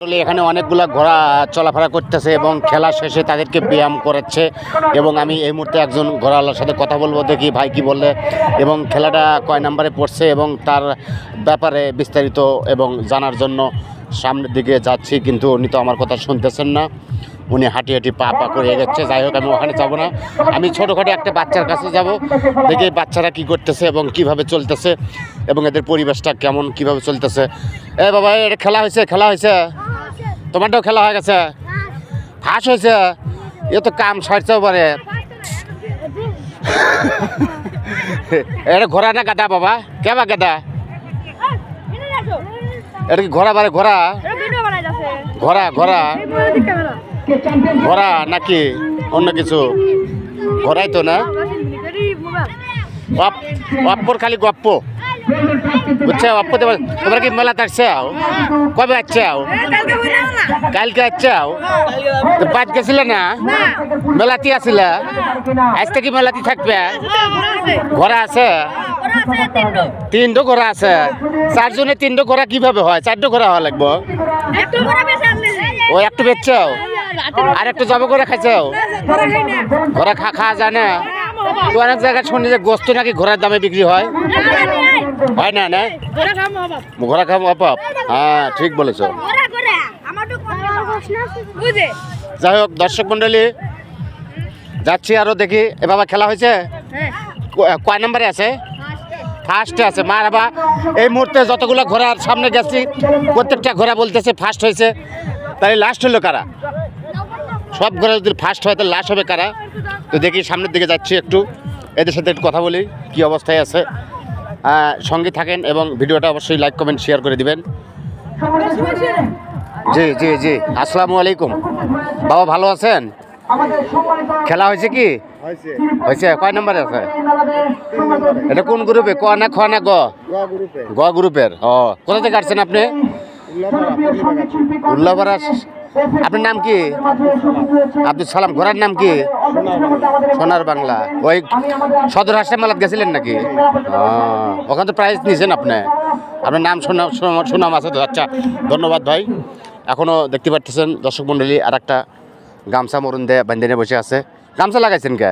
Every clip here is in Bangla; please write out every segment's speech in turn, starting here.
আসলে এখানে অনেকগুলা ঘোড়া চলাফেরা করতেছে এবং খেলা শেষে তাদেরকে ব্যায়াম করাচ্ছে এবং আমি এই মুহূর্তে একজন ঘোড়াওয়ালার সাথে কথা বলবো, দেখি ভাই কি বললে এবং খেলাটা কয় নম্বরে পড়ছে এবং তার ব্যাপারে বিস্তারিত এবং জানার জন্য সামনের দিকে যাচ্ছি। কিন্তু উনি তো আমার কথা শুনতেছেন না, উনি হাঁটি হাঁটি পা পা করে এগোচ্ছে। যাই হোক, আমি ওখানে যাব না, আমি ছোটোখাটো একটা বাচ্চার কাছে যাব, দেখি বাচ্চারা কি করতেছে এবং কিভাবে চলতেছে এবং এদের পরিবেশটা কেমন, কিভাবে চলতেছে। এ বাবা, এটা খেলা হয়েছে তোমারটাও খেলা হয়ে গেছে, ফাঁস হয়েছে, এ তো কাম সারতেও পারে। এটা ঘোড়া না গাদা বাবা? কেবা গাদা? এটা কি ঘোড়া বারে? ঘোড়া ঘোড়া ঘোড়া ঘোড়া নাকি অন্য কিছু? ঘোড়াই তো না, অপ্পর খালি গপ্প বুঝছে। অপ্প তোমরা কি মেলাতে আসছে? কবে আসছে? কালকে আসছে? বাদ গেছিলে না? মেলাতি আসিলে, আজকে কি মেলাতি থাকবে? ঘোড়া আছে তিনটো ঘোড়া আছে, চারজনে তিনটো ঘোড়া কিভাবে হয়? চারটো ঘোড়া হওয়া লাগবো। ও একটু বেচছো আর একটু জব করে খাইছো? ঘোড়া খাওয়া যায় না তো? অনেক জায়গায় শুনি যে গোস্ত নাকি ঘোড়ার দামে বিক্রি হয়, হয় না? না ঘোড়া খাম অপাপ, হ্যাঁ ঠিক বলেছ। যাই হোক দর্শক মন্ডলী, যাচ্ছি আরো দেখি। এ বাবা খেলা হয়েছে? কয় নম্বরে আছে? ফার্স্টে আছে। মা বাবা, এই মুহূর্তে যতগুলো ঘোড়ার সামনে গেছি প্রত্যেকটা ঘোড়া বলতেছে ফার্স্ট হয়েছে। তাহলে লাস্ট হলো কারা? সব ঘোড়া যদি ফার্স্ট হয় তাহলে লাস্ট হবে কারা? তো দেখি সামনের দিকে যাচ্ছি, একটু এদের সাথে একটু কথা বলি কি অবস্থায় আছে। সঙ্গে থাকেন এবং ভিডিওটা অবশ্যই লাইক কমেন্ট শেয়ার করে দিবেন। জি জি জি, আসসালামু আলাইকুম। বাবা ভালো আছেন? খেলা হয়েছে কি? হয়েছে। কয় নম্বরে আছে? এটা কোন গ্রুপে? ক না খ না গ? গ গ্রুপের। ও, কোথা থেকে আসছেন আপনি? উল্লাপাড়া। আপনার নাম কি? আব্দুল সালাম। ঘোড়ার নাম কি? সোনার বাংলা। ওই সদর হাসপাতাল মেলাত গেছিলেন নাকি? ওখানে তো প্রাইজ নিয়েছেন আপনি, আপনার নাম সুনাম আছে তো। আচ্ছা, ধন্যবাদ ভাই। এখনও দেখতে পাচ্ছেন দর্শক মণ্ডলী, আর একটা গামছা মরুন দিয়ে বান্ধিনে বসে আছে। গামছা লাগাইছেন কে?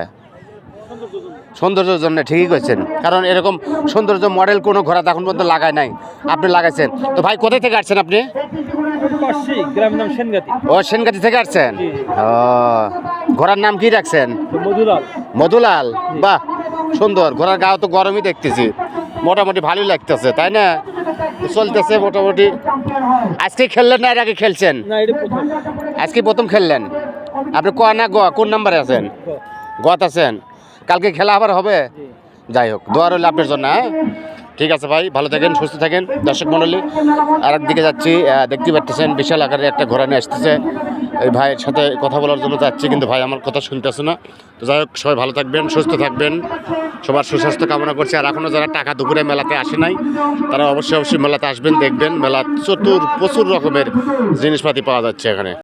সৌন্দর্যের জন্য। ঠিকই করছেন, কারণ এরকম সৌন্দর্য মডেল কোনো ঘোড়া এখন পর্যন্ত লাগায় নাই, আপনি লাগাইছেন। তো ভাই কোথায় থেকে আসছেন আপনি? ও, সেনগাতি থেকে আসছেন। ও, ঘোড়ার নাম কি রাখছেন? মধুলাল। বাহ, সুন্দর। ঘোড়ার গাও তো গরমই দেখতেছি, মোটামুটি ভালোই লাগতেছে, তাই না? চলতেছে মোটামুটি। আজকে খেললেন না এর আগে খেলছেন? আজকে প্রথম খেললেন। আপনি ক না গ? কোন নাম্বারে আছেন? গত আছেন। কালকে খেলা আবার হবে। যাই হোক, দোয়া রইল আপনার জন্য। হ্যাঁ, ঠিক আছে ভাই, ভালো থাকেন, সুস্থ থাকেন। দর্শক মণ্ডলী, আর একদিকে যাচ্ছি, দেখতে পাচ্ছেন বিশাল আকারের একটা ঘোড়া নিয়ে আসতেছে। এই ভাইয়ের সাথে কথা বলার জন্য যাচ্ছি, কিন্তু ভাই আমার কথা শুনতেছে না। তো যাই হোক, সবাই ভালো থাকবেন, সুস্থ থাকবেন, সবার সুস্বাস্থ্য কামনা করছি। আর এখনও যারা টাকা দুপুরে মেলাতে আসে নাই, তারা অবশ্যই মেলাতে আসবেন, দেখবেন মেলা প্রচুর রকমের জিনিসপাতি পাওয়া যাচ্ছে এখানে।